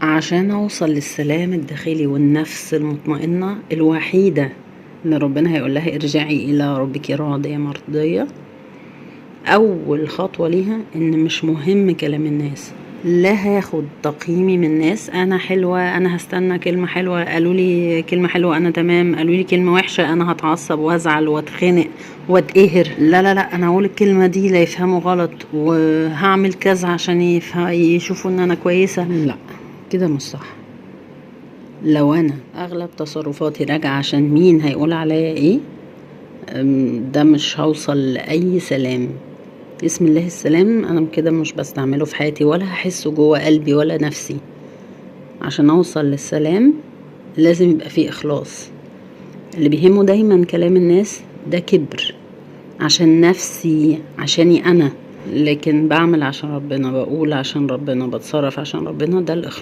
عشان اوصل للسلام الداخلي والنفس المطمئنة الوحيدة اللي ربنا هيقول لها ارجعي الى ربك راضية مرضية، اول خطوة ليها ان مش مهم كلام الناس، لا هاخد تقييمي من الناس، انا حلوة انا هستنى كلمة حلوة، قالوا لي كلمة حلوة انا تمام، قالوا لي كلمة وحشة انا هتعصب وازعل واتخنق واتقهر، لا لا لا انا هقول الكلمة دي لا يفهموا غلط وهعمل كذا عشان يشوفوا ان انا كويسة، لا كده مش صح. لو انا اغلب تصرفاتي راجعة عشان مين هيقول عليا ايه، ده مش هوصل لاي سلام. بسم الله السلام انا كده مش بستعمله في حياتي ولا هحسه جوه قلبي ولا نفسي. عشان اوصل للسلام لازم يبقى فيه اخلاص. اللي بيهمه دايما كلام الناس ده كبر عشان نفسي عشاني انا، لكن بعمل عشان ربنا، بقول عشان ربنا، بتصرف عشان ربنا، ده الاخلاص.